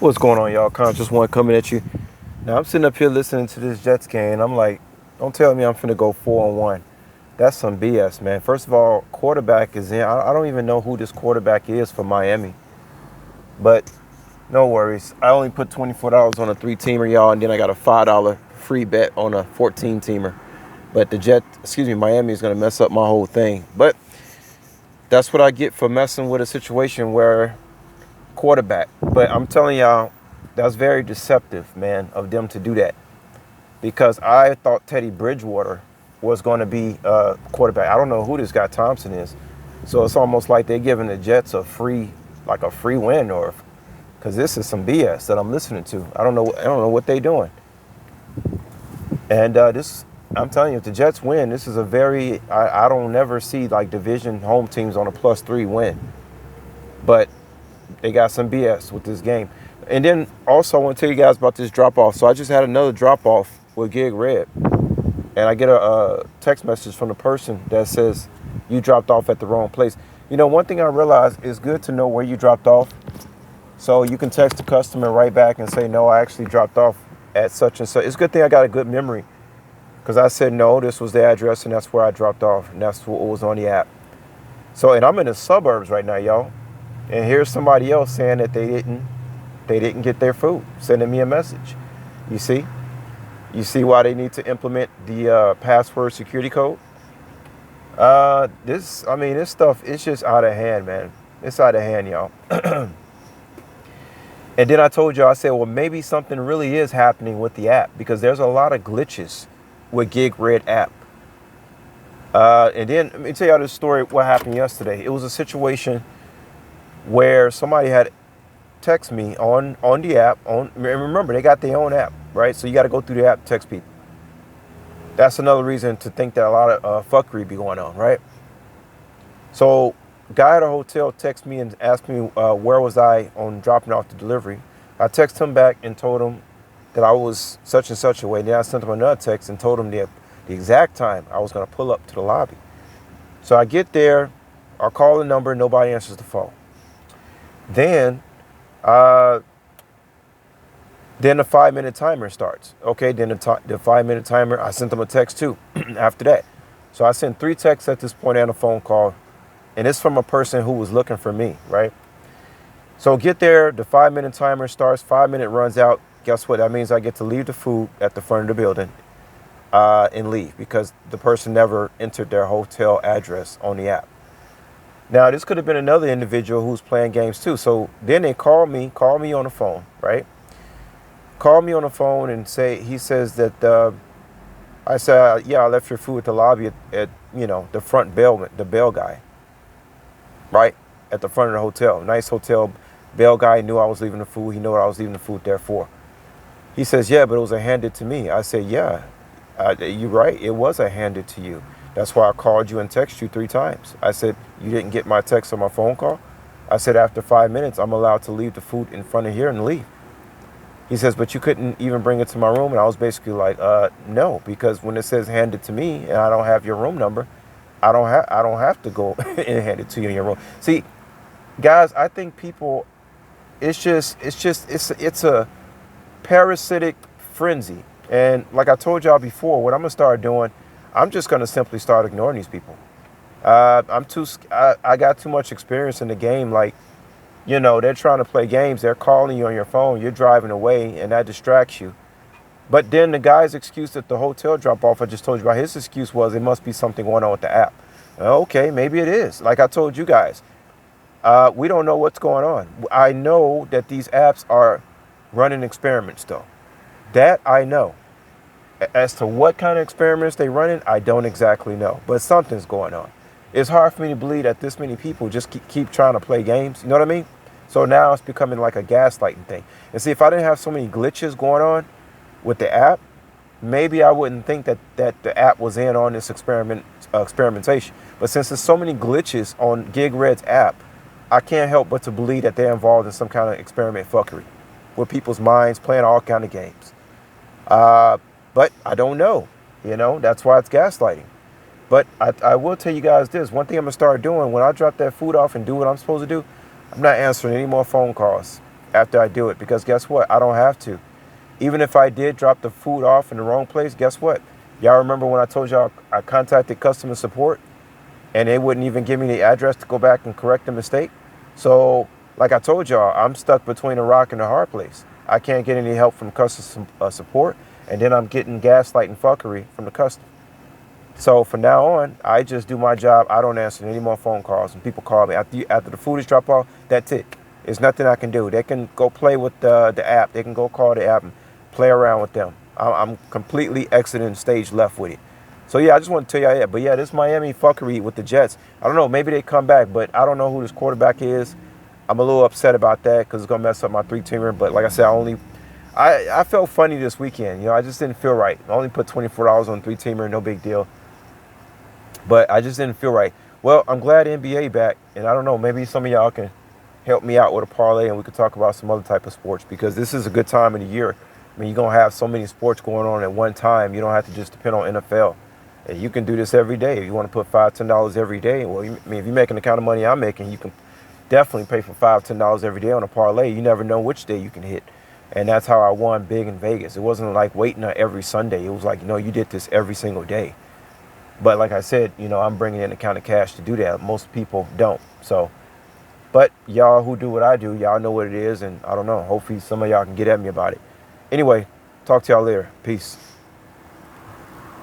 What's going on, y'all? Conscious One coming at you. Now, I'm sitting up here listening to this Jets game, and I'm like, don't tell me I'm finna go 4-1. That's some BS, man. First of all, quarterback is in. I don't even know who this quarterback is for Miami. But no worries. I only put $24 on a 3-teamer, y'all, and then I got a $5 free bet on a 14-teamer. But Miami is going to mess up my whole thing. But that's what I get for messing with a situation where quarterback. But I'm telling y'all, that's very deceptive, man, of them to do that. Because I thought Teddy Bridgewater was going to be quarterback. I don't know who this guy Thompson is. So it's almost like they're giving the Jets a free win, or because this is some BS that I'm listening to. I don't know what they're doing. And I'm telling you, if the Jets win, this is I don't never see like division home teams on a +3 win. But they got some BS with this game. And then also I want to tell you guys about this drop-off. So I just had another drop-off with Gig Red. And I get a text message from the person that says, you dropped off at the wrong place. You know, one thing I realized, it's good to know where you dropped off. So you can text the customer right back and say, no, I actually dropped off at such and such. It's a good thing I got a good memory. Because I said, no, this was the address and that's where I dropped off. And that's what was on the app. So, and I'm in the suburbs right now, y'all. And here's somebody else saying that they didn't get their food, sending me a message. You see why they need to implement the password security code? This stuff, it's just out of hand, man. It's out of hand, y'all. And then I told y'all, I said, well, maybe something really is happening with the app, because there's a lot of glitches with Gig Red app. And then let me tell y'all this story, what happened yesterday. It was a situation where somebody had text me on the app. Remember, they got their own app, right? So you got to go through the app to text people. That's another reason to think that a lot of fuckery be going on, right? So guy at a hotel texted me and asked me where was I on dropping off the delivery. I texted him back and told him that I was such and such a way. Then I sent him another text and told him the exact time I was going to pull up to the lobby. So I get there, I call the number, nobody answers the phone. Then the 5-minute timer starts. Okay, then the 5-minute timer, I sent them a text too after that. So I sent 3 texts at this point and a phone call. And it's from a person who was looking for me, right? So get there, the 5-minute timer starts, 5-minute runs out. Guess what? That means I get to leave the food at the front of the building and leave, because the person never entered their hotel address on the app. Now, this could have been another individual who's playing games too. So then they call me on the phone, right? Call me on the phone and he says that, I said, yeah, I left your food at the lobby at the front the bell guy, right? At the front of the hotel. Nice hotel. Bell guy knew I was leaving the food. He knew what I was leaving the food there for. He says, yeah, but it was handed to me. I said, yeah, you're right. It was handed to you. That's why I called you and texted you 3 times. I said, you didn't get my text or my phone call? I said, after 5 minutes, I'm allowed to leave the food in front of here and leave. He says, but you couldn't even bring it to my room. And I was basically like, no, because when it says handed to me and I don't have your room number, I don't have to go and hand it to you in your room. See, guys, I think people, it's a parasitic frenzy. And like I told y'all before, what I'm going to start doing, I'm just going to simply start ignoring these people. I got too much experience in the game. Like, they're trying to play games. They're calling you on your phone. You're driving away, and that distracts you. But then the guy's excuse at the hotel drop-off, I just told you about, his excuse was it must be something going on with the app. Okay, maybe it is. Like I told you guys, we don't know what's going on. I know that these apps are running experiments, though. That I know. As to what kind of experiments they're running, I don't exactly know. But something's going on. It's hard for me to believe that this many people just keep trying to play games. You know what I mean? So now it's becoming like a gaslighting thing. And see, if I didn't have so many glitches going on with the app, maybe I wouldn't think that the app was in on this experimentation. But since there's so many glitches on Gig Red's app, I can't help but to believe that they're involved in some kind of experiment fuckery with people's minds, playing all kind of games. But I don't know. That's why it's gaslighting. But I will tell you guys this. One thing I'm going to start doing when I drop that food off and do what I'm supposed to do, I'm not answering any more phone calls. after I do it, because guess what? I don't have to. Even if I did drop the food off in the wrong place, guess what? Y'all remember when I told y'all I contacted customer support and they wouldn't even give me the address to go back and correct the mistake? So, like I told y'all, I'm stuck between a rock and a hard place. I can't get any help from customer support, and then I'm getting gaslight and fuckery from the customer. So from now on, I just do my job. I don't answer any more phone calls. When people call me after the food is dropped off, that's it. There's nothing I can do. They can go play with the app. They can go call the app and play around with them. I'm completely exiting stage left with it. So yeah, I just want to tell y'all that. But yeah, this Miami fuckery with the Jets, I don't know. Maybe they come back, but I don't know who this quarterback is. I'm a little upset about that because it's gonna mess up my 3-teamer. But like I said, I felt funny this weekend. You know, I just didn't feel right. I only put $24 on 3-teamer, no big deal. But I just didn't feel right. Well, I'm glad NBA back, and I don't know, maybe some of y'all can help me out with a parlay and we could talk about some other type of sports, because this is a good time of the year. I mean, you're going to have so many sports going on at one time. You don't have to just depend on NFL. And you can do this every day. If you want to put $5, $10 every day, well, I mean, if you're making the kind of money I'm making, you can definitely pay for $5, $10 every day on a parlay. You never know which day you can hit. And that's how I won big in Vegas. It wasn't like waiting on every Sunday. It was like, you did this every single day. But like I said, I'm bringing in a kind of cash to do that. Most people don't. So, but y'all who do what I do, y'all know what it is. And I don't know. Hopefully some of y'all can get at me about it. Anyway, talk to y'all later. Peace.